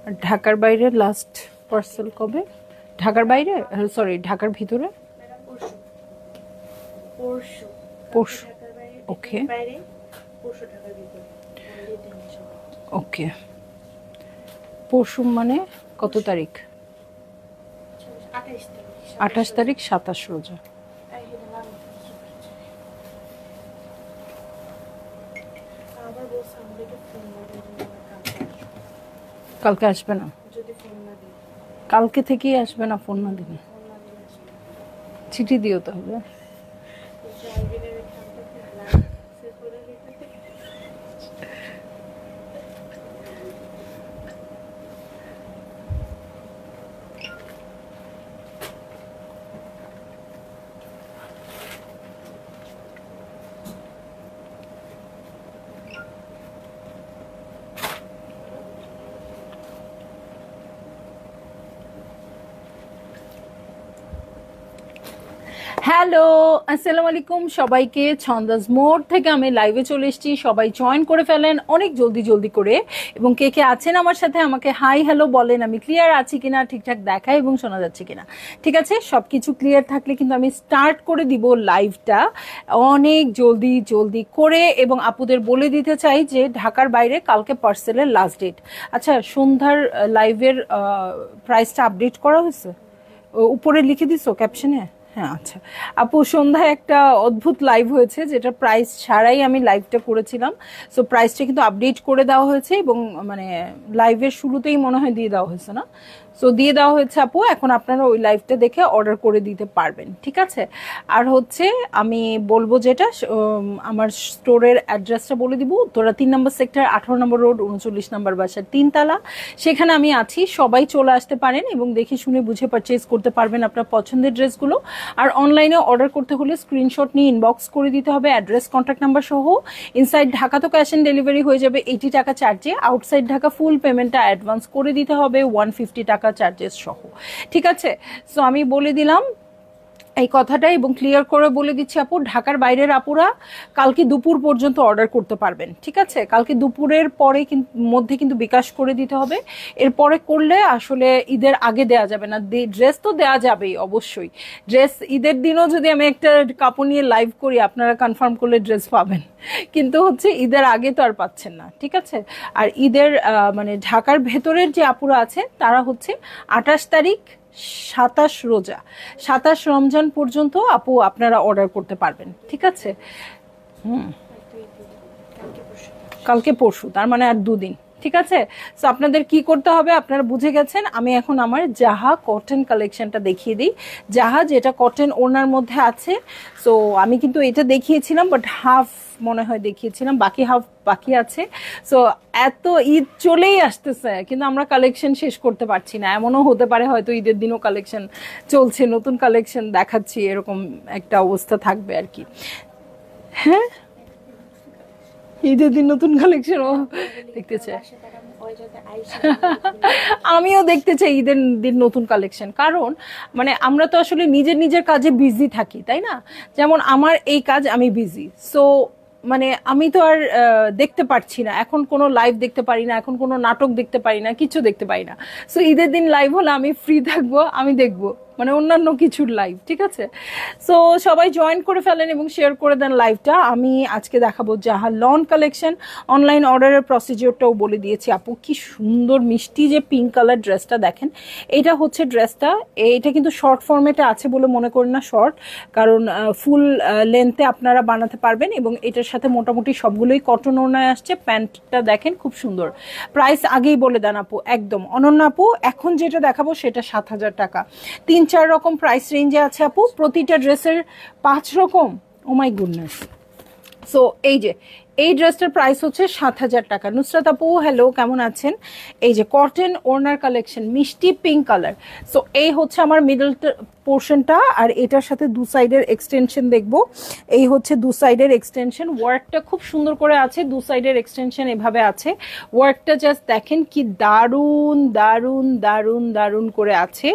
আর ঢাকার বাইরে last parcel কবে? ঢাকার বাইরে, সরি ঢাকার ভিতরে পরশু। ওকে ওকে, পরশু মানে কত তারিখ? 28 তারিখ, 27 রোজা। কালকে আসবে না? কালকে থেকেই আসবে না ফোন না দিলে? চিঠি দিও তাহলে। হ্যালো, আসসালামু আলাইকুম সবাইকে। ছন্দাজ মোড় থেকে আমি লাইভে চলে এসেছি, সবাই জয়েন করে ফেলেন অনেক জলদি জলদি করে। এবং কে কে আছেন আমার সাথে আমাকে হাই হ্যালো বলেন, আমি ক্লিয়ার আছি কিনা, ঠিকঠাক দেখায় এবং শোনা যাচ্ছে কিনা। ঠিক আছে, সবকিছু ক্লিয়ার থাকলে কিন্তু আমি স্টার্ট করে দিব লাইভটা অনেক জলদি জলদি করে। এবং আপুদের বলে দিতে চাই যে ঢাকার বাইরে কালকে পার্সেলের লাস্ট ডেট। আচ্ছা, সন্ধ্যার লাইভের প্রাইসটা আপডেট করা হয়েছে? উপরে লিখে দিছো ক্যাপশনে? হ্যাঁ আচ্ছা আপু, সন্ধ্যায় একটা অদ্ভুত লাইভ হয়েছে যেটা প্রাইস ছাড়াই আমি লাইভটা করেছিলাম। সো প্রাইসটা কিন্তু আপডেট করে দেওয়া হয়েছে এবং মানে লাইভের শুরুতেই মনে হয় দিয়ে দেওয়া হয়েছে না? সো দিয়ে দেওয়া হয়েছে আপু, এখন আপনারা ওই লাইভটা দেখে অর্ডার করে দিতে পারবেন। ঠিক আছে, আর হচ্ছে আমি বলবো যেটা আমার স্টোরের অ্যাড্রেসটা বলে দিব। তোরা 3 নম্বর সেক্টর, 18 নম্বর রোড, 39 নম্বর বাসার 3 তলা, সেখানে আমি আছি। সবাই চলে আসতে পারেন এবং দেখে শুনে বুঝে পারচেজ করতে পারবেন আপনার পছন্দের ড্রেসগুলো। আর অনলাইনে অর্ডার করতে হলে স্ক্রিনশট নিয়ে ইনবক্স করে দিতে হবে অ্যাড্রেস কন্ট্যাক্ট নাম্বার সহ। ইনসাইড ঢাকা তো ক্যাশ অন ডেলিভারি হয়ে যাবে 80 টাকা চার্জে। আউটসাইড ঢাকা ফুল পেমেন্টটা অ্যাডভান্স করে দিতে হবে 150 টাকা চার্জেস সহ। ঠিক আছে, সো আমি বলে দিলাম এই কথাটা এবং ক্লিয়ার করে বলে দিচ্ছি আপু, ঢাকার বাইরের আপুরা কালকে দুপুর পর্যন্ত অর্ডার করতে পারবেন। ঠিক আছে, কালকে দুপুরের পরে মধ্যে কিন্তু বিকাশ করে দিতে হবে। এরপরে করলে আসলে ঈদের আগে দেয়া যাবে না। ড্রেস তো দেয়া যাবেই অবশ্যই, ড্রেস ঈদের দিনও যদি আমি একটা কাপড় নিয়ে লাইভ করি আপনারা কনফার্ম করলে ড্রেস পাবেন, কিন্তু হচ্ছে ঈদের আগে তো আর পাচ্ছেন না। ঠিক আছে, আর ঈদের মানে ঢাকার ভেতরের যে আপুরা আছে তারা হচ্ছে 28 তারিখ, 27 রোজা, 27 রমজান পর্যন্ত আপু আপনারা অর্ডার করতে পারবেন। ঠিক আছে, কালকে পরশু, তার মানে আর 2 দিন। ঠিক আছে, সো আপনাদের কি করতে হবে আপনারা বুঝে গেছেন। আমি এখন আমার জাহা কটন কালেকশনটা দেখিয়ে দিই। জাহা যেটা কটন ওড়নার মধ্যে আছে। সো আমি কিন্তু এটা দেখিয়েছিলাম, বাট হাফ মনে হয় দেখিয়েছিলাম, বাকি হাফ বাকি আছে। সো এত ঈদ চলেই আসতেছে কিন্তু আমরা কালেকশন শেষ করতে পারছি না। এমনও হতে পারে হয়তো ঈদের দিনও কালেকশন চলছে, নতুন কালেকশন দেখাচ্ছি, এরকম একটা অবস্থা থাকবে আর কি। হ্যাঁ, ঈদের দিন নতুন কালেকশন দেখতে চাই, আমিও দেখতে চাই ঈদের দিন নতুন কালেকশন। কারণ মানে আমরা তো আসলে নিজের নিজের কাজে বিজি থাকি, তাই না? যেমন আমার এই কাজ, আমি বিজি। সো মানে আমি তো আর দেখতে পারছি না, এখন কোনো লাইভ দেখতে পারি না, এখন কোনো নাটক দেখতে পারি না, কিছু দেখতে পারি না। সো ঈদের দিন লাইভ হলে আমি ফ্রি থাকবো, আমি দেখবো মানে অন্যান্য কিছুর লাইভ। ঠিক আছে, সো সবাই জয়েন করে ফেলেন এবং শেয়ার করে দেন লাইভটা। আমি আজকে দেখাবো জাহা লন কালেকশন। অনলাইন অর্ডারের প্রসিজিওরটাও বলে দিয়েছি আপু। কি সুন্দর মিষ্টি যে পিঙ্ক কালার ড্রেসটা দেখেন, এটা হচ্ছে ড্রেসটা। এটা কিন্তু শর্ট ফর্মেটে আছে বলে মনে করেন না শর্ট, কারণ ফুল লেন্থে আপনারা বানাতে পারবেন। এবং এটার সাথে মোটামুটি সবগুলোই কটন ওড়নায় আসছে। প্যান্টটা দেখেন খুব সুন্দর। প্রাইস আগেই বলে দেন আপু, একদম অনন্য আপু। এখন যেটা দেখাবো সেটা 7,000 টাকা। 3-4 রকম প্রাইস রেঞ্জে আছে আপু, প্রতিটা ড্রেসের 5 রকম। ও মাই গুডনেস। সো এই যে এই ড্রেসটার প্রাইস হচ্ছে 7,000 টাকা। নুসরাত আপু হ্যালো, কেমন আছেন? এই যে কটন ওড়নার কালেকশন, মিষ্টি পিঙ্ক কালার। সো এই হচ্ছে আমার মিডল পোর্শনটা, আর এটার সাথে 2 সাইডের এক্সটেনশন দেখবো। এই হচ্ছে 2 সাইডের এক্সটেনশন, ওয়ার্কটা খুব সুন্দর করে আছে। 2 সাইডের এক্সটেনশন এভাবে আছে। ওয়ার্কটা জাস্ট দেখেন কি দারুন দারুন দারুন দারুন করে আছে।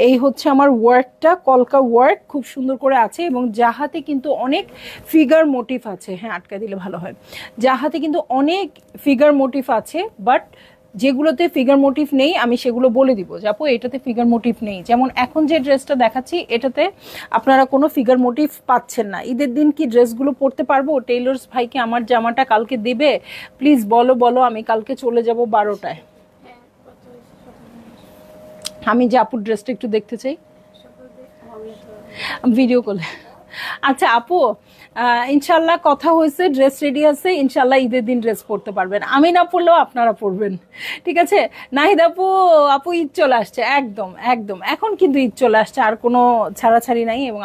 এই হচ্ছে আমার ওয়ার্কটা, কলকা ওয়ার্ক খুব সুন্দর করে আছে। এবং জাহাতে কিন্তু অনেক ফিগার মোটিভ আছে। হ্যাঁ, আটকা দিলে ভালো হয়। জাহাতে কিন্তু অনেক ফিগার মোটিভ আছে, বাট যেগুলোতে ফিগার মোটিভ নেই আমি সেগুলো বলে দিব যে আপু এটাতে ফিগার মোটিভ নেই। যেমন এখন যে ড্রেসটা দেখাচ্ছি এটাতে আপনারা কোনো ফিগার মোটিভ পাচ্ছেন না। ঈদের দিন কি ড্রেসগুলো পরতে পারবো? টেইলর্স ভাইকে আমার জামাটা কালকে দিবে? প্লিজ বলো বলো, আমি কালকে চলে যাব 12টায়। আমি যে আপুর ড্রেসটা একটু দেখতে চাই ভিডিও কলে। আচ্ছা আপু, ইনশাল্লাহ কথা হয়েছে, ড্রেস রেডি আছে, ইনশাল্লাহ ঈদের দিন ড্রেস পরতে পারবেন। আমি না পরলেও আপনারা পরবেন, ঠিক আছে? নাহিদ আপু, আপু ঈদ চলে আসছে, একদম একদম এখন কিন্তু ঈদ চলে আসছে, আর কোনো ছাড়াছাড়ি নাই। এবং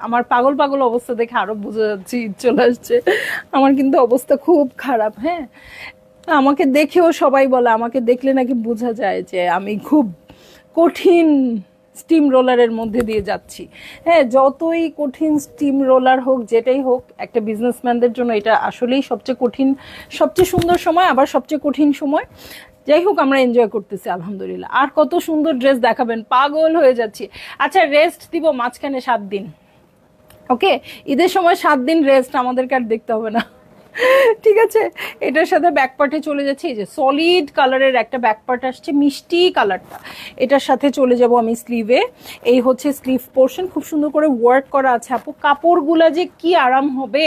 আমার পাগল পাগল অবস্থা দেখে আরো বোঝা যাচ্ছে ঈদ চলে আসছে। আমার কিন্তু অবস্থা খুব খারাপ। হ্যাঁ, আমাকে দেখেও সবাই বলে, আমাকে দেখলে নাকি বোঝা যায় যে আমি খুব কঠিন স্টিম রোলারের মধ্যে দিয়ে যাচ্ছি। হ্যাঁ, যতই কঠিন স্টিম রোলার হোক, যেটাই হোক, একটা বিজনেসম্যানদের জন্য এটা আসলেই সবচেয়ে কঠিন, সবচেয়ে সুন্দর সময়, আবার সবচেয়ে কঠিন সময়। যাই হোক, আমরা এনজয় করতেছি আলহামদুলিল্লাহ। আর কত সুন্দর ড্রেস দেখাবেন, পাগল হয়ে যাচ্ছি। আচ্ছা, রেস্ট দিব মাঝখানে 7 দিন, ওকে? ঈদের সময় 7 দিন রেস্ট আমাদেরকে আর দেখতে হবে না, ঠিক আছে? এটার সাথে ব্যাক পার্টে চলে যাচ্ছে, এই যে সলিড কালারের একটা ব্যাক পার্ট আসছে, মিষ্টি কালারটা। এটার সাথে চলে যাব আমি স্লিভে। এই হচ্ছে স্লিভ পোর্শন, খুব সুন্দর করে ওয়ার্ক করা আছে আপু। কাপড়গুলা যে কি আরাম হবে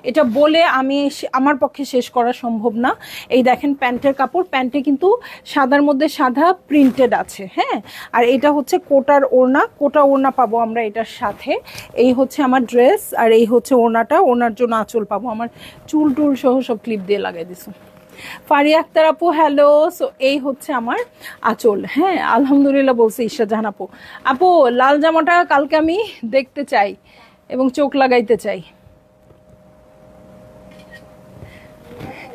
এটা বলে আমার পক্ষে শেষ করা সম্ভব না। এই দেখেন প্যান্টের কাপড়, প্যান্টে কিন্তু সাদার মধ্যে সাদা প্রিন্টেড আছে। হ্যাঁ, আর এটা হচ্ছে কোটার ওড়না, কোটা ওড়না পাবো আমরা এটার সাথে। এই হচ্ছে আমার ড্রেস, আর এই হচ্ছে ওড়নাটা, ওড়নার জন্য আঁচল পাবো। আমার চুল টুল সহ সব ক্লিপ দিয়ে লাগাই দিছো। ফারিয়া আক্তার আপু হ্যালো। সো এই হচ্ছে আমার আঁচল। হ্যাঁ, আলহামদুলিল্লাহ বলছে ঈশা জাহান আপু। আপু লাল জামাটা কালকে আমি দেখতে চাই এবং চোখ লাগাইতে চাই,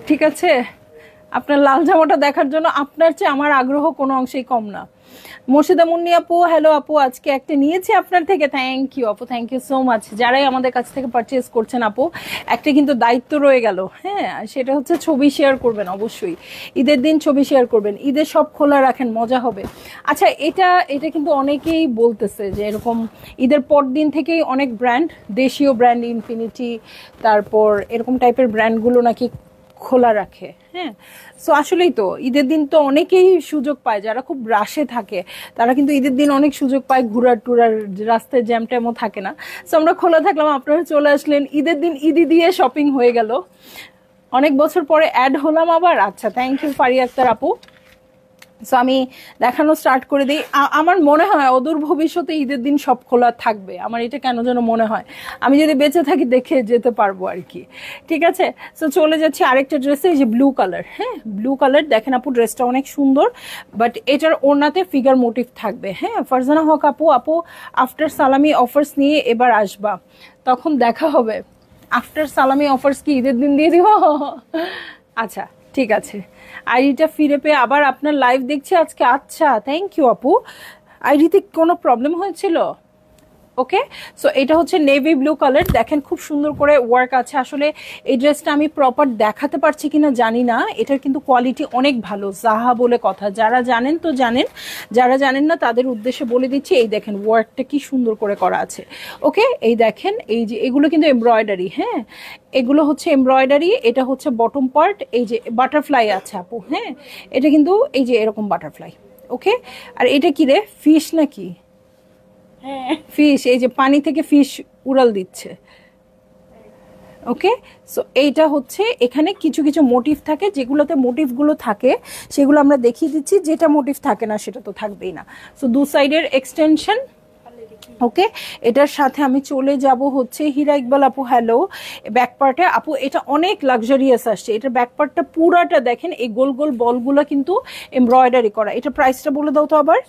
ঠিক আছে? আপনার লাল জামাটা দেখার জন্য আপনার চেয়ে আমার আগ্রহ কোনো অংশেই কম না। মুর্শিদা মুন্নি আপু হ্যালো আপু, আজকে একটা নিয়েছি আপনার থেকে, থ্যাংক ইউ আপু, থ্যাংক ইউ সো মাচ। যারাই আমাদের কাছ থেকে পারচেজ করছেন আপু, একটা কিন্তু দায়িত্ব রয়ে গেল। হ্যাঁ, সেটা হচ্ছে ছবি শেয়ার করবেন অবশ্যই, ঈদের দিন ছবি শেয়ার করবেন। ঈদের সব খোলা রাখেন, মজা হবে। আচ্ছা, এটা কিন্তু অনেকেই বলতেছে যে এরকম ঈদের পর দিন থেকেই অনেক ব্র্যান্ড, দেশীয় ব্র্যান্ড, ইনফিনিটি, তারপর এরকম টাইপের ব্র্যান্ডগুলো নাকি খোলা রাখে। হ্যাঁ, সো আসলেই তো ঈদের দিন তো অনেকেই সুযোগ পায়, যারা খুব রাশে থাকে তারা কিন্তু ঈদের দিন অনেক সুযোগ পায় ঘোরার টুরার, রাস্তায় জ্যাম ট্যামও থাকে না। সো আমরা খোলা থাকলাম, আপনারা চলে আসলেন, ঈদের দিন ঈদি দিয়ে শপিং হয়ে গেল। অনেক বছর পরে অ্যাড হলাম আবার। আচ্ছা, থ্যাংক ইউ ফারিয়া আক্তার আপু। সো আমি দেখানো স্টার্ট করে দিই। আমার মনে হয় অদূর ভবিষ্যতে ঈদের দিন সব খোলা থাকবে, আমার এটা কেন যেন মনে হয়। আমি যদি বেঁচে থাকি দেখে যেতে পারবো আর কি, ঠিক আছে? সো চলে যাচ্ছি আরেকটা ড্রেসে, এই যে ব্লু কালার। হ্যাঁ, ব্লু কালার দেখেন আপু, ড্রেসটা অনেক সুন্দর, বাট এটার ওড়নাতে ফিগার মোটিভ থাকবে। হ্যাঁ, ফারজানা হক আপু, আপু আফটার সালামি অফার্স নিয়ে এবার আসবা, তখন দেখা হবে। আফটার সালামি অফার্স কি ঈদের দিন দিয়ে দিব? আচ্ছা, ঠিক আছে। আইডিটা ফিরে পেয়ে আবার আপনার লাইভ দেখছি আজকে। আচ্ছা, থ্যাংক ইউ আপু। আইডিতে কোনো প্রবলেম হয়েছিল? ওকে, সো এটা হচ্ছে নেভি ব্লু কালার, দেখেন খুব সুন্দর করে ওয়ার্ক আছে। আসলে এই ড্রেসটা আমি প্রপার দেখাতে পারছি কিনা জানি না, এটার কিন্তু কোয়ালিটি অনেক ভালো, জাহা বলে কথা। যারা জানেন তো জানেন, যারা জানেন না তাদের উদ্দেশ্যে বলে দিচ্ছি। এই দেখেন ওয়ার্কটা কি সুন্দর করে করা আছে। ওকে, এই দেখেন, এই যে এগুলো কিন্তু এমব্রয়ডারি। হ্যাঁ, এগুলো হচ্ছে এমব্রয়ডারি, এটা হচ্ছে বটম পার্ট। এই যে বাটারফ্লাই আছে আপু, হ্যাঁ, এটা কিন্তু এই যে এরকম বাটারফ্লাই। ওকে, আর এটা কি রে, ফিশ নাকি? ফিশ, এই যে পানি থেকে ফিশ উড়াল দিচ্ছে। ওকে, সো এইটা হচ্ছে, এখানে কিছু কিছু মোটিভ থাকে, যেগুলোতে মোটিভগুলো থাকে সেগুলো আমরা দেখিয়ে দিচ্ছি, যেটা মোটিভ থাকে না সেটা তো থাকবেই না। সো দু সাইডের এক্সটেনশন। ওকে, এটার সাথে আমি চলে যাব হচ্ছে হীরা ইকবাল আপু হ্যালো। ব্যাক পার্টে আপু এটা অনেক লাক্সারিয়াস আসছে, এটার ব্যাক পার্টটা পুরাটা দেখেন, এই গোল গোল বলগুলো কিন্তু এমব্রয়ডারি করা। এটা প্রাইসটা বলে দাও তো আবার।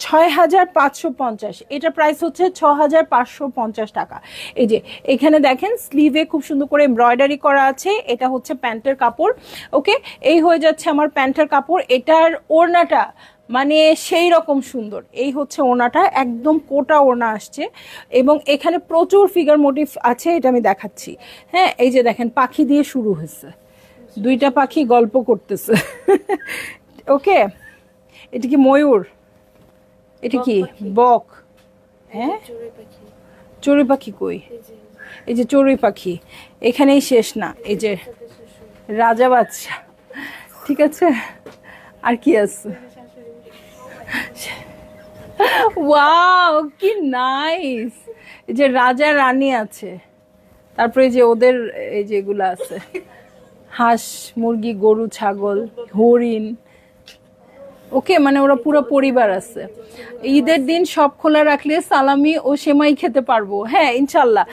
6550। এটা প্রাইস হচ্ছে 6550 টাকা। এই যে এখানে দেখেন স্লিভে খুব সুন্দর করে এমব্রয়ডারি করা আছে, এটা হচ্ছে প্যান্টের কাপড়। ওকে, এই হয়ে যাচ্ছে আমার প্যান্টের কাপড়। এটার ওড়নাটা মানে সেই রকম সুন্দর, এই হচ্ছে ওড়নাটা, একদম কোটা ওড়না আসছে, এবং এখানে প্রচুর ফিগার মোটিভ আছে, এটা আমি দেখাচ্ছি। হ্যাঁ, এই যে দেখেন পাখি দিয়ে শুরু হয়েছে, দুইটা পাখি গল্প করতেছে। ওকে, এটা কি ময়ূর? এটা কি বক? হ্যাঁ, চড়ুই পাখি কই? এই যে চড়ুই পাখি, এখানেই শেষ না, এই যে রাজা বাদশা, ঠিক আছে? আর কি আছে? ওয়াও কি নাইস! যে রাজা রানী আছে, তারপরে যে ওদের এই যেগুলো আছে, হাঁস মুরগি গরু ছাগল হরিণ। ওকে, মানে ওরা পুরো পরিবার আছে। ঈদের দিন সব খোলা রাখলে সালামি ও সেমাই খেতে পারবো। হ্যাঁ ইনশাল্লাহ।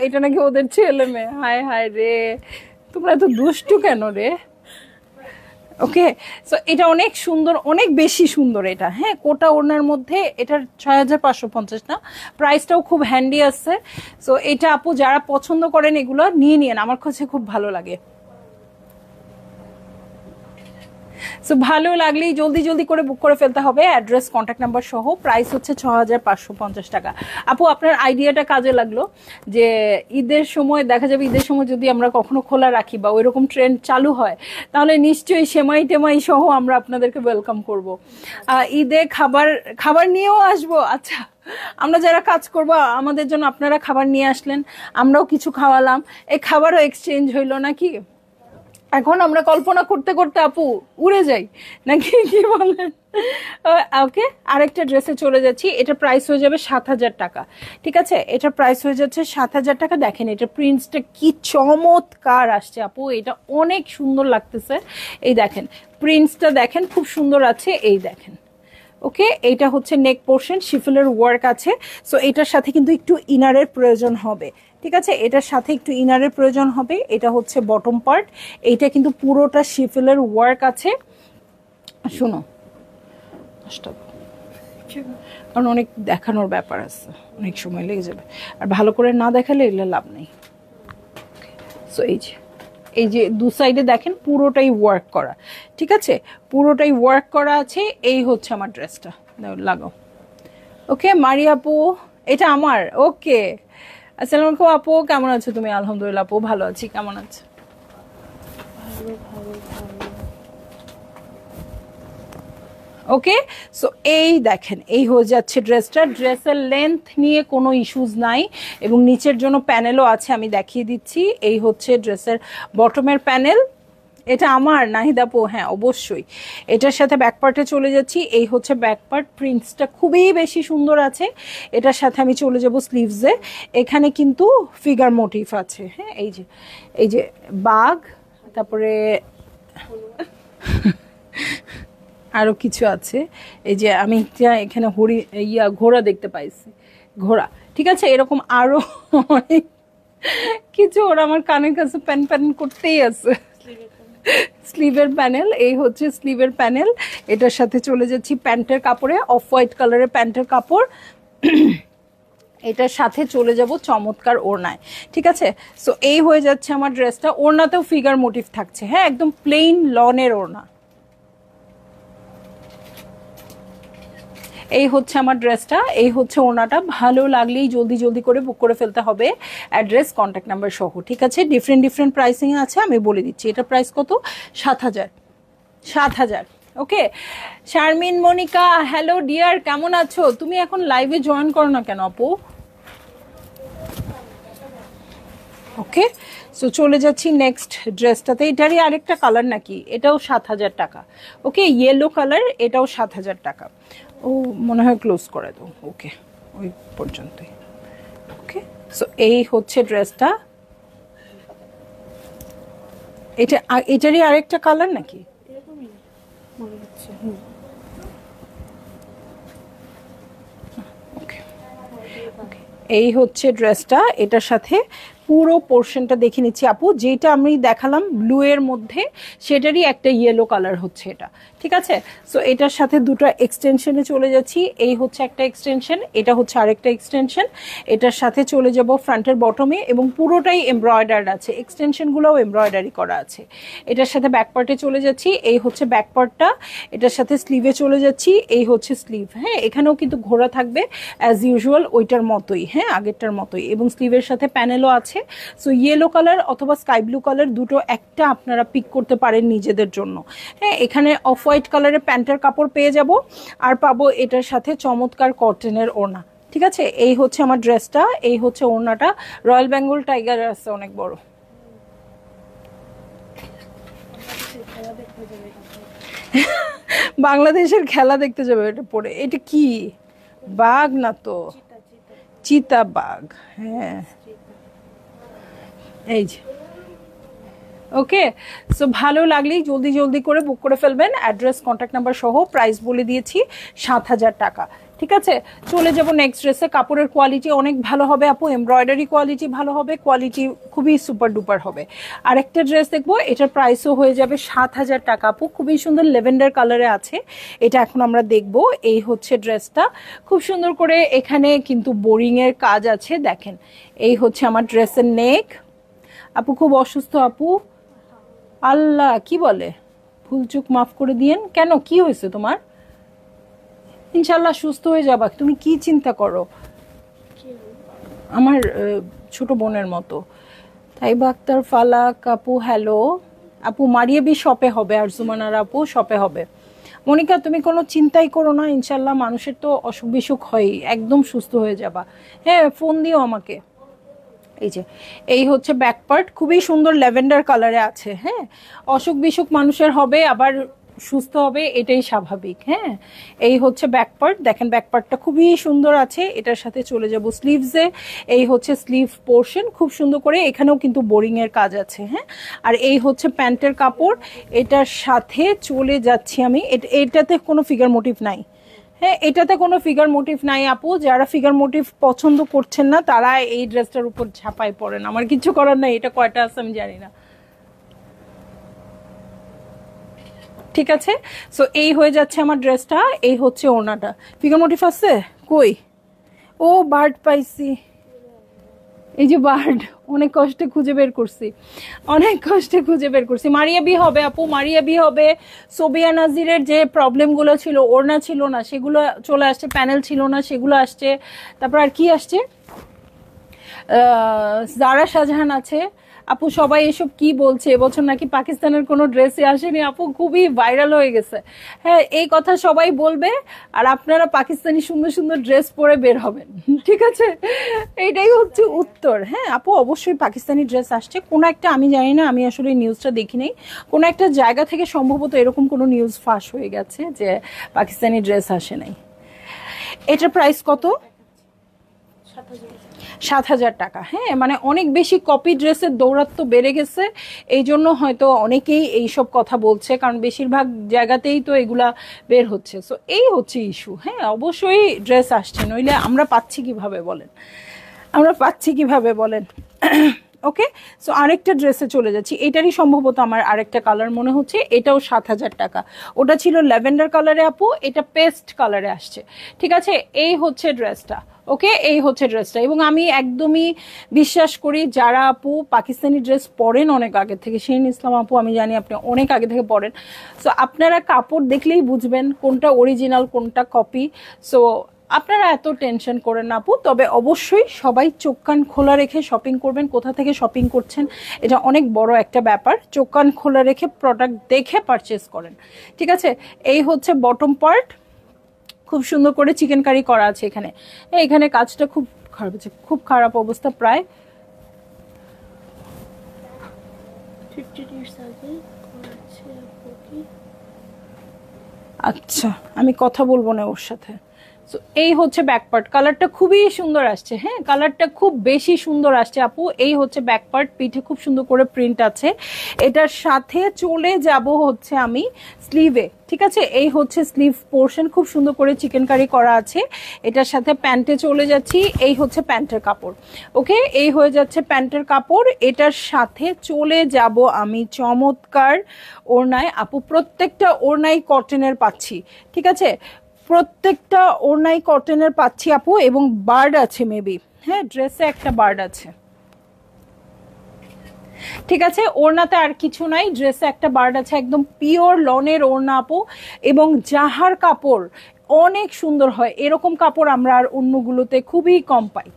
এটা নাকি ওদের ছেলে মেয়ে। হায় হায় রে, তোমরা এত দুষ্টু কেন রে? ওকে, সো এটা অনেক সুন্দর, অনেক বেশি সুন্দর এটা। হ্যাঁ, কোটা ওড়নার মধ্যে এটার 6550 না, প্রাইসটাও খুব হ্যান্ডি আছে। সো এটা আপু যারা পছন্দ করেন এগুলো নিয়ে নিন, আমার কাছে খুব ভালো লাগে। সো ভালো লাগলেই জলদি জলদি করে বুক করে ফেলতে হবে, অ্যাড্রেস কন্ট্যাক্ট নাম্বার সহ। প্রাইস হচ্ছে 6550 টাকা। আপু আপনার আইডিয়াটা কাজে লাগলো, যে ঈদের সময় দেখা যাবে, ঈদের সময় যদি আমরা কখনো খোলা রাখি বা ওইরকম ট্রেন্ড চালু হয়, তাহলে নিশ্চয়ই সেমাই টেমাই সহ আমরা আপনাদেরকে ওয়েলকাম করব। ঈদে খাবার খাবার নিয়েও আসবো। আচ্ছা, আমরা যারা কাজ করব আমাদের জন্য আপনারা খাবার নিয়ে আসলেন, আমরাও কিছু খাওয়ালাম, এই খাবারও এক্সচেঞ্জ হইলো নাকি? এখন আমরা কল্পনা করতে করতে আপু উড়ে যাই নাকি, কি বলেন? ওকে, আরেকটা ড্রেসে চলে যাচ্ছি। এটা প্রাইস হয়ে যাবে 7000 টাকা। ঠিক আছে, এটা প্রাইস হয়ে যাচ্ছে 7000 টাকা। দেখেন এটা প্রিন্টসটা কি চমৎকার আসছে আপু, এটা অনেক সুন্দর লাগতেছে। এই দেখেন প্রিন্টসটা দেখেন, খুব সুন্দর আছে। এই দেখেন, ওকে, এইটা হচ্ছে নেক পোর্শন, শিফলের ওয়ার্ক আছে। সো এটার সাথে কিন্তু একটু ইনারের প্রয়োজন হবে। ঠিক আছে, এটার সাথে একটু ইনারের প্রয়োজন হবে। এটা হচ্ছে বটম পার্ট, এইটা কিন্তু পুরোটা শিফলের ওয়ার্ক আছে। শুনো, কারণ অনেক দেখানোর ব্যাপার আছে, অনেক সময় লেগে যাবে, আর ভালো করে না দেখালে এগুলো লাভ নেই। সো এই যে দু সাইডে দেখেন পুরোটাই ওয়ার্ক করা। ঠিক আছে, পুরোটাই ওয়ার্ক করা আছে। এই হচ্ছে আমার ড্রেসটা, লাগাও। ওকে মারিয়া আপু, এটা আমার। ওকে, আসসালামু আলাইকুম আপু, কেমন আছো তুমি? আলহামদুলিল্লাহ আপু ভালো আছি, কেমন আছো? ওকে, সো এই দেখেন এই হয়ে যাচ্ছে ড্রেসটা। ড্রেসের লেন্থ নিয়ে কোনো ইস্যুজ নাই, এবং নিচের জন্য প্যানেলও আছে, আমি দেখিয়ে দিচ্ছি। এই হচ্ছে ড্রেসের বটমের প্যানেল। এটা আমার নাহিদাপু? হ্যাঁ অবশ্যই। এটার সাথে ব্যাক পার্টে চলে যাচ্ছি। এই হচ্ছে ব্যাক পার্ট, প্রিন্টসটা খুবই বেশি সুন্দর আছে। এটার সাথে আমি চলে যাব স্লিভসে। এখানে কিন্তু ফিগার মোটিভ আছে। হ্যাঁ, এই যে বাঘ, তারপরে আরো কিছু আছে। এই যে আমি এখানে ঘোড়া দেখতে পাইছি, ঘোড়া। ঠিক আছে, এরকম আরো অনেক কিছু। ওরা আমার কানের কাছে প্যান প্যান করতেই আছে। স্লিভের প্যানেল, এই হচ্ছে স্লিভের প্যানেল। এটার সাথে চলে যাচ্ছি প্যান্টের কাপড়ে, অফ হোয়াইট কালারের প্যান্টের কাপড়। এটার সাথে চলে যাব চমৎকার ওড়নায়। ঠিক আছে, সো এই হয়ে যাচ্ছে আমার ড্রেসটা। ওড়নাতেও ফিগার মোটিভ থাকছে। হ্যাঁ, একদম প্লেন লনের ওড়না। এই হচ্ছে আমার ড্রেসটা, এই হচ্ছে ওড়নাটা। ভালো লাগলেই জলদি জলদি করে বুক করে ফেলতে হবে, অ্যাড্রেস কন্ট্যাক্ট নাম্বার সহ। ঠিক আছে, ডিফারেন্ট প্রাইসিং আছে, আমি বলে দিচ্ছি। এটা প্রাইস কত? 7000। ওকে, শারমিন মনিকা, হ্যালো ডিয়ার, কেমন আছো তুমি? এখন লাইভে জয়েন করো না কেন আপু? ওকে, সো চলে যাচ্ছি নেক্সট ড্রেসটাতে। এটারই আরেকটা কালার নাকি, এটাও 7000 টাকা। ওকে, ইয়েলো কালার, এটাও 7000 টাকা। ও মনে হয় ক্লোজ করে দাও। ওকে, ওই পর্যন্তই। ওকে, সো এই হচ্ছে ড্রেসটা। এটারই আরেকটা কালার নাকি? ওকে, এই হচ্ছে ড্রেসটা। এটার সাথে পুরো পোর্শনটা দেখে নিচ্ছি আপু। যেটা আমি দেখালাম ব্লু এর মধ্যে, সেটারই একটা ইয়েলো কালার হচ্ছে এটা। ঠিক আছে, সো এটার সাথে দুটো এক্সটেনশনে চলে যাচ্ছি। এই হচ্ছে একটা এক্সটেনশন, এটা হচ্ছে আরেকটা এক্সটেনশন। এটার সাথে চলে যাব ফ্রন্টের বটমে, এবং পুরোটাই এমব্রয়ডার্ড আছে, এক্সটেনশনগুলোও এমব্রয়ডারি করা আছে। এটার সাথে ব্যাক পার্টে চলে যাচ্ছি। এই হচ্ছে ব্যাক পার্টটা। এটার সাথে স্লিভে চলে যাচ্ছি। এই হচ্ছে স্লিভ। হ্যাঁ, এখানেও কিন্তু ঘোড়া থাকবে অ্যাজ ইউজুয়াল, ওইটার মতোই। হ্যাঁ, আগেরটার মতোই, এবং স্লিভের সাথে প্যানেলও আছে। সো ইয়েলো কালার অথবা স্কাই ব্লু কালার, দুটো একটা আপনারা পিক করতে পারেন নিজেদের জন্য। হ্যাঁ, এখানে অফ হোয়াইট কালারের প্যান্টের কাপড় পেয়ে যাব, আর পাবো এটার সাথে চমৎকার কটনের ওড়না। ঠিক আছে, এই হচ্ছে আমার ড্রেসটা, এই হচ্ছে ওড়নাটা। রয়্যাল বেঙ্গল টাইগার আছে অনেক বড়। বাংলাদেশের খেলা দেখতে যাবে এটা পরে। এটা কি বাঘ না তো? চিতা বাঘ। হ্যাঁ এই যে ওকে। সো ভালো লাগলেই জলদি জলদি করে বুক করে ফেলবেন। অ্যাড্রেস কন্ট্যাক্ট নাম্বার সহ প্রাইস বলে দিয়েছি 7,000 টাকা। ঠিক আছে, চলে যাব নেক্সট ড্রেসে। কাপড়ের কোয়ালিটি অনেক ভালো হবে আপু, এমব্রয়ডারি কোয়ালিটি ভালো হবে, কোয়ালিটি খুবই সুপার ডুপার হবে। আরেকটা ড্রেস দেখবো, এটার প্রাইসও হয়ে যাবে 7,000 টাকা আপু। খুবই সুন্দর লেভেন্ডার কালারে আছে এটা, এখন আমরা দেখব। এই হচ্ছে ড্রেসটা, খুব সুন্দর করে এখানে কিন্তু বোরিংয়ের কাজ আছে দেখেন। এই হচ্ছে আমার ড্রেসের নেক। আপু খুব অসুস্থ আপু, আল্লাহ কি বলে, ভুলচুক মাফ করে দিয়েন। কেন, কি হয়েছে তোমার? ইনশাল্লাহ সুস্থ হয়ে যাবা, তুমি কি চিন্তা করো? আমার ছোট বোনের মতো। তাইবা আক্তার ফালাক আপু হ্যালো আপু, মারিয়াবি শপে হবে আর জুমানার আপু শপে হবে। মনিকা তুমি কোনো চিন্তাই করো না, ইনশাল্লাহ মানুষের তো অসুখ বিসুখ হয়ই, একদম সুস্থ হয়ে যাবা। হ্যাঁ ফোন দিও আমাকে। এই যে এই হচ্ছে ব্যাক পার্ট, খুবই সুন্দর ল্যাভেন্ডার কালারে আছে। হ্যাঁ অসুখ বিসুখ মানুষের হবে, আবার সুস্থ হবে, এটাই স্বাভাবিক। হ্যাঁ এই হচ্ছে ব্যাক পার্ট, দেখেন ব্যাক পার্টটা খুবই সুন্দর আছে। এটার সাথে চলে যাব স্লিভসে। এই হচ্ছে স্লিভ পোর্শন, খুব সুন্দর করে, এখানেও কিন্তু বোরিং এর কাজ আছে। হ্যাঁ আর এই হচ্ছে প্যান্টের কাপড়। এটার সাথে চলে যাচ্ছি আমি, এটাতে কোনো ফিগার মোটিভ নাই। হ্যাঁ এটাতে কোনো ফিগার মোটিভ নাই আপু, যারা ফিগার মোটিভ পছন্দ করছেন না তারা এই ড্রেসটার উপর ঝাঁপাই পড়েন, আমার কিছু করার নাই। এটা কয়টা আছে আমি জানি না। ঠিক আছে, সো এই হয়ে যাচ্ছে আমার ড্রেসটা। এই হচ্ছে ওড়নাটা, ফিগার মোটিভ আছে কই? ও বার্ড পাইছি, এই যে বার্ড, অনেক কষ্টে খুঁজে বের করছি, অনেক কষ্টে খুঁজে বের করছি। মারিয়া বি হবে আপু, মারিয়া বি হবে। সোবিয়া নাজিরের যে প্রবলেমগুলো ছিল, ওড়না ছিল না সেগুলো চলে আসছে, প্যানেল ছিল না সেগুলো আসছে। তারপর আর কি আসছে, জারা শাহজাহান আছে। আপু সবাই এসব কি বলছে, এবছর নাকি পাকিস্তানের কোনো ড্রেসই আসেনি আপু, খুবই ভাইরাল হয়ে গেছে। হ্যাঁ এই কথা সবাই বলবে, আর আপনারা পাকিস্তানি সুন্দর সুন্দর ড্রেস পরে বের হবেন। ঠিক আছে, এইটাই হচ্ছে উত্তর। হ্যাঁ আপু অবশ্যই পাকিস্তানি ড্রেস আসছে, কোনো একটা, আমি জানি না, আমি আসলে নিউজটা দেখি নেই, কোনো একটা জায়গা থেকে সম্ভবত এরকম কোনো নিউজ ফাঁস হয়ে গেছে যে পাকিস্তানি ড্রেস আসে নাই। এটার প্রাইস কত? 7,000 টাকা। হ্যাঁ মানে অনেক বেশি কপি ড্রেসের দৌরাত্ম বেড়ে গেছে, এই জন্য হয়তো অনেকেই এইসব কথা বলছে, কারণ বেশিরভাগ জায়গাতেই তো এগুলা বের হচ্ছে। সো এই হচ্ছে ইস্যু। হ্যাঁ অবশ্যই ড্রেস আসছে, নইলে আমরা পাচ্ছি কিভাবে বলেন, আমরা পাচ্ছি কিভাবে বলেন। ওকে, সো আরেকটা ড্রেসে চলে যাচ্ছি। এটারই সম্ভবত আমার আরেকটা কালার মনে হচ্ছে, এটাও 7,000 টাকা। ওটা ছিল ল্যাভেন্ডার কালারে আপু, এটা পেস্ট কালারে আসছে। ঠিক আছে, এই হচ্ছে ড্রেসটা। ওকে এই হচ্ছে ড্রেসটা, এবং আমি একদমই বিশ্বাস করি যারা আপু পাকিস্তানি ড্রেস পরেন অনেক আগে থেকে, শিরিন ইসলাম আপু আমি জানি আপনি অনেক আগে থেকে পরেন, সো আপনারা কাপড় দেখলেই বুঝবেন কোনটা অরিজিনাল কোনটা কপি। সো আপনারা এত টেনশন করেন না আপু, তবে অবশ্যই সবাই চোখ কান খোলা রেখে শপিং করবেন। কোথা থেকে শপিং করছেন এটা অনেক বড় একটা ব্যাপার, চোখ কান খোলা রেখে প্রোডাক্ট দেখে পারচেস করেন। ঠিক আছে, এই হচ্ছে বটম পার্ট, খুব সুন্দর করে চিকেন কারি করা আছে এখানে। এখানে কাজটা খুব খারাপ আছে, খুব খারাপ অবস্থা, প্রায় 15 আচ্ছা আমি কথা বলবো না ওর সাথে। সো এই হচ্ছে ব্যাক পার্ট, কালারটা খুবই সুন্দর আসছে। হ্যাঁ কালারটা খুব বেশি সুন্দর আসছে আপু। এই হচ্ছে ব্যাক পার্ট, পিঠে খুব সুন্দর করে প্রিন্ট আছে। এটার সাথে চলে যাব হচ্ছে আমি স্লিভে। ঠিক আছে, এই হচ্ছে স্লিভ পোর্শন, খুব সুন্দর করে চিকেন কারি করা আছে। এটার সাথে প্যান্টে চলে যাচ্ছি, এই হচ্ছে প্যান্টের কাপড়। ওকে এই হয়ে যাচ্ছে প্যান্টের কাপড়। এটার সাথে চলে যাব আমি চমৎকার ওড়নায় আপু, প্রত্যেকটা ওড়নাই কটনের পাচ্ছি। ঠিক আছে, প্রত্যেকটা ওড়নাই কটনের পাচ্ছি আপু, এবং বার্ড আছে মেবি। হ্যাঁ ড্রেসে একটা বার্ড আছে। ঠিক আছে, ওড়নাতে আর কিছু নাই, ড্রেসে একটা বার্ড আছে, একদম পিওর লনের ওড়না আপু, এবং জাহার কাপড় অনেক সুন্দর হয়, এরকম কাপড় আমরা আর অন্যগুলোতে খুবই কম পাই।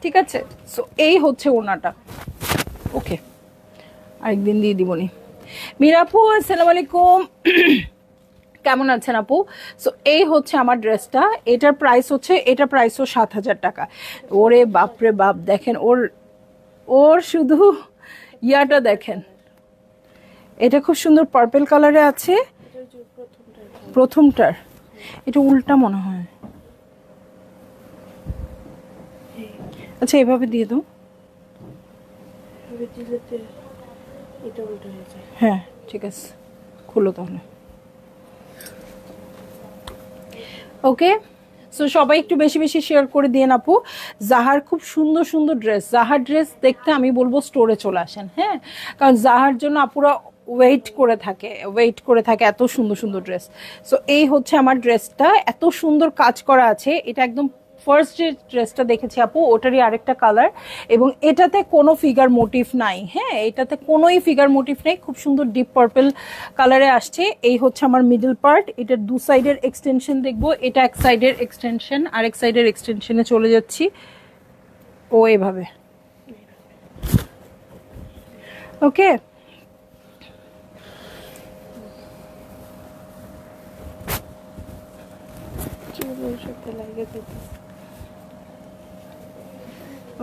ঠিক আছে, সো এই হচ্ছে ওড়নাটা। ওকে আরেকদিন দিয়ে দিবনি। মিরাপু আসসালামু আলাইকুম, কেমন আছেন আপু? সো এই হচ্ছে আমার ড্রেসটা, এটার প্রাইস হচ্ছে, এটার প্রাইসও 7,000 টাকা। ওরে বাপরে বাপ, দেখেন ওর ওর শুধু ইয়াটা দেখেন, এটা খুব সুন্দর পার্পল কালারে আছে, প্রথমটার। এটা উল্টা মনে হয়। আচ্ছা এভাবে দিয়ে দাও। হ্যাঁ ঠিক আছে, খুলো তাহলে। ওকে, সো সবাই একটু বেশি বেশি শেয়ার করে দিয়ে আপু। জাহার খুব সুন্দর সুন্দর ড্রেস, জাহার ড্রেস দেখতে আমি বলবো স্টোরে চলে আসেন। হ্যাঁ, কারণ জাহার জন্য আপুরা ওয়েট করে থাকে এত সুন্দর সুন্দর ড্রেস। সো এই হচ্ছে আমার ড্রেসটা, এত সুন্দর কাজ করা আছে। এটা একদম ফার্স্ট যে ড্রেসটা দেখেছি আপু ওটারই আরেকটা কালার, এবং এটাতে কোনো ফিগার মোটিভ নাই। হ্যাঁ, এটাতে কোনোই ফিগার মোটিভ নেই, খুব সুন্দর ডিপ পার্পল কালারে আসছে। এই হচ্ছে আমার মিডল পার্ট, এটার দু সাইডের এক্সটেনশন দেখবো। এটা এক সাইডের এক্সটেনশন, আরেক সাইডের এক্সটেনশনে চলে যাচ্ছি ও এভাবে। ওকে,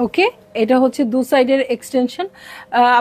ওকে, এটা হচ্ছে দু সাইডের এক্সটেনশন।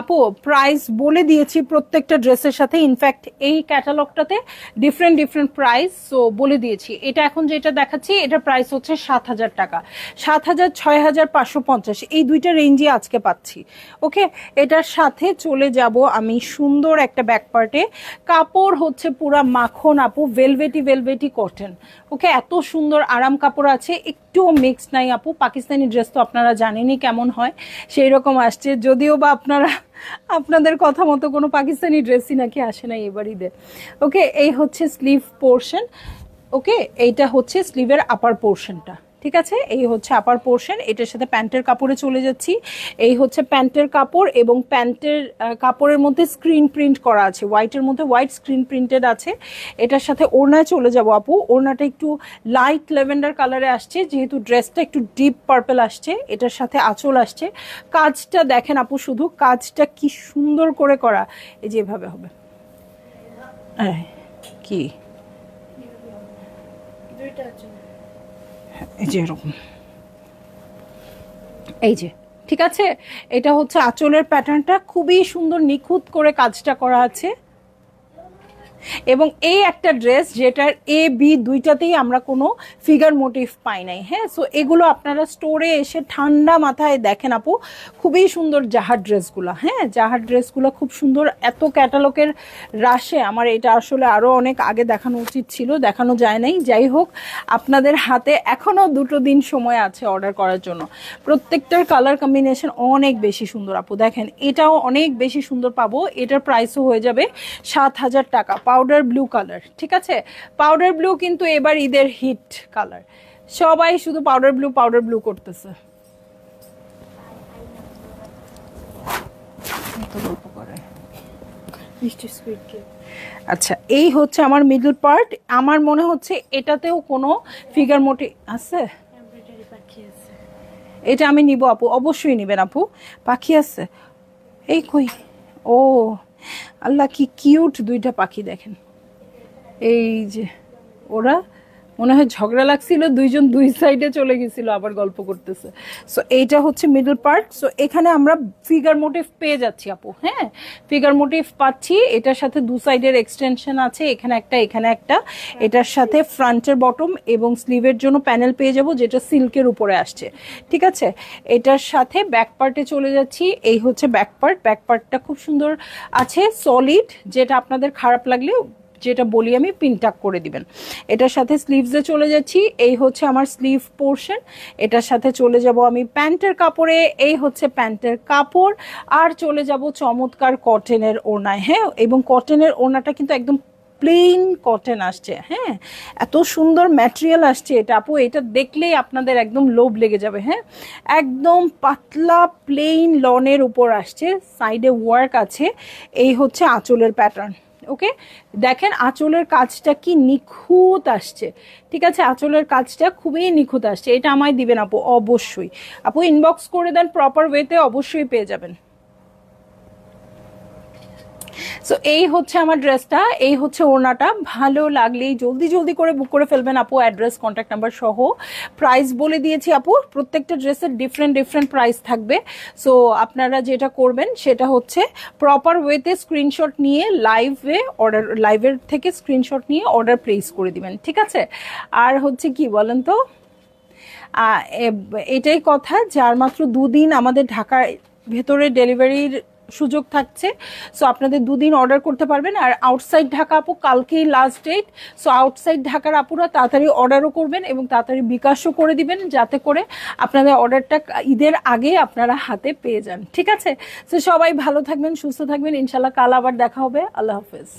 আপু প্রাইস বলে দিয়েছি প্রত্যেকটা ড্রেসের সাথে, ইনফ্যাক্ট এই ক্যাটালগটাতে ডিফারেন্ট ডিফারেন্ট প্রাইস সো বলে দিয়েছি। এটা এখন যেটা দেখাচ্ছি এটার প্রাইস হচ্ছে 7,000 টাকা, 7,000, 6,550 এই দুইটা রেঞ্জে আজকে পাচ্ছি। ওকে, এটার সাথে চলে যাব আমি সুন্দর একটা ব্যাক পার্টে। কাপড় হচ্ছে পুরা মাখন আপু, ভেলভেটি কটন। ওকে, এত সুন্দর আরাম কাপড় আছে, একটুও মিক্স নাই আপু। পাকিস্তানি ড্রেস তো আপনারা জানেনই কেমন হয়, সেই রকম আসছে। যদিও বা আপনাদের কথা মতো কোনো পাকিস্তানি ড্রেসই নাকি আসে না এবার ঈদে। ওকে, এই হচ্ছে স্লিভ পোর্শন। ওকে, এইটা হচ্ছে স্লিভের আপার পোর্শনটা। ঠিক আছে, এই হচ্ছে আপার পোর্শন। এটার সাথে প্যান্টের কাপড়ে চলে যাচ্ছি। এই হচ্ছে প্যান্টের কাপড়, এবং প্যান্টের কাপড়ের মধ্যে স্ক্রিন প্রিন্ট করা আছে, হোয়াইটের মধ্যে হোয়াইট স্ক্রিন প্রিন্টেড আছে। এটার সাথে ওড়নায় চলে যাব আপু। ওড়নাটা একটু লাইট ল্যাভেন্ডার কালারে আসছে, যেহেতু ড্রেসটা একটু ডিপ পার্পল আসছে। এটার সাথে আঁচল আসছে। কাজটা দেখেন আপু, শুধু কাজটা কি সুন্দর করে করা। এই যে এভাবে হবে কি, এই যে এরকম, এই যে, ঠিক আছে। এটা হচ্ছে আঁচলের প্যাটার্নটা, খুবই সুন্দর নিখুঁত করে কাজটা করা আছে। এবং এই একটা ড্রেস যেটার এ বি দুইটাতেই আমরা কোনো ফিগার মোটিভ পাই নাই। হ্যাঁ, সো এগুলো আপনারা স্টোরে এসে ঠান্ডা মাথায় দেখেন আপু, খুবই সুন্দর জাহার ড্রেসগুলো। হ্যাঁ, জাহার ড্রেসগুলো খুব সুন্দর। এত ক্যাটালগের রাশে আমার এটা আসলে আরও অনেক আগে দেখানো উচিত ছিল, দেখানো যায় নাই। যাই হোক, আপনাদের হাতে এখনও 2 দিন সময় আছে অর্ডার করার জন্য। প্রত্যেকটার কালার কম্বিনেশন অনেক বেশি সুন্দর আপু। দেখেন এটাও অনেক বেশি সুন্দর পাবো। এটার প্রাইসও হয়ে যাবে 7,000 টাকা। পাউডার ব্লু কালার, ঠিক আছে। পাউডার ব্লু কিন্তু এবার ঈদের হিট কালার, সবাই শুধু পাউডার ব্লু করতেছে। আচ্ছা, এই হচ্ছে আমার মিডল পার্ট। আমার মনে হচ্ছে এটাতেও কোনো ফিগার মোটিভ আছে। এটা আমি নিব আপু, অবশ্যই নিবেন আপু। পাখি আছে, এই কই, ও আল্লাহ কি কিউট দুইটা পাখি দেখেন। এই যে ওরা মনে হয় ঝগড়া লাগছিল, দুইজন দুই সাইডে চলে গেছিল, আবার গল্প করতেছে। সো এইটা হচ্ছে মিডল পার্ট। সো এখানে আমরা ফিগার মোটিভ পেয়ে যাচ্ছি আপু। হ্যাঁ, ফিগার মোটিভ পাচ্ছি। এটার সাথে দু সাইডের এক্সটেনশন আছে, এখানে একটা এখানে একটা। এটার সাথে ফ্রন্টের বটম এবং স্লিভের জন্য প্যানেল পেয়ে যাব, যেটা সিল্কের উপরে আসছে। ঠিক আছে, এটার সাথে ব্যাক পার্টে চলে যাচ্ছি। এই হচ্ছে ব্যাক পার্ট। ব্যাক পার্টটা খুব সুন্দর আছে, সলিড, যেটা আপনাদের খারাপ লাগলে যেটা বলি আমি পিন টাক করে দিবেন। এটার সাথে স্লিভসে চলে যাচ্ছি। এই হচ্ছে আমার স্লিভ পোর্শন। এটার সাথে চলে যাব আমি প্যান্টের কাপড়ে। এই হচ্ছে প্যান্টের কাপড়। আর চলে যাব চমৎকার কটনের ওড়নায়। হ্যাঁ, এবং কটনের ওড়নাটা কিন্তু একদম প্লেন কটন আসছে। হ্যাঁ, এত সুন্দর ম্যাটেরিয়াল আসছে এটা আপু, এটা দেখলেই আপনাদের একদম লোভ লেগে যাবে। হ্যাঁ, একদম পাতলা প্লেন লনের উপর আসছে, সাইডে ওয়ার্ক আছে। এই হচ্ছে আঁচলের প্যাটার্ন। ওকে, দেখেন আঁচলের কাজটা কি নিখুঁত আসছে। ঠিক আছে, আঁচলের কাজটা খুবই নিখুঁত আসছে। এটা আমায় দিবেন আপু, অবশ্যই আপু ইনবক্স করে দেন, প্রপার ওয়েতে অবশ্যই পেয়ে যাবেন। সো এই হচ্ছে আমার ড্রেসটা, এই হচ্ছে ওড়নাটা। ভালো লাগলেই জলদি জলদি করে বুক করে ফেলবেন আপু, অ্যাড্রেস কন্ট্যাক্ট নাম্বার সহ। প্রাইস বলে দিয়েছি আপু, প্রত্যেকটা ড্রেসের ডিফারেন্ট ডিফারেন্ট প্রাইস থাকবে। সো আপনারা যেটা করবেন সেটা হচ্ছে প্রপার ওয়েতে স্ক্রিনশট নিয়ে লাইভের থেকে স্ক্রিনশট নিয়ে অর্ডার প্লেস করে দিবেন, ঠিক আছে? আর হচ্ছে কি বলেন তো, এটাই কথা, যার মাত্র 2 দিন আমাদের ঢাকার ভেতরে ডেলিভারির সুযোগ থাকছে। সো আপনাদের 2 দিন অর্ডার করতে পারবেন। আর আউটসাইড ঢাকা আপু কালকেই লাস্ট ডেট। সো আউটসাইড ঢাকার আপুরা তাড়াতাড়ি অর্ডারও করবেন এবং তাড়াতাড়ি বিকাশও করে দিবেন, যাতে করে আপনাদের অর্ডারটা ঈদের আগে আপনারা হাতে পেয়ে যান, ঠিক আছে? সো সবাই ভালো থাকবেন, সুস্থ থাকবেন, ইনশাল্লাহ কাল আবার দেখা হবে। আল্লাহ হাফেজ।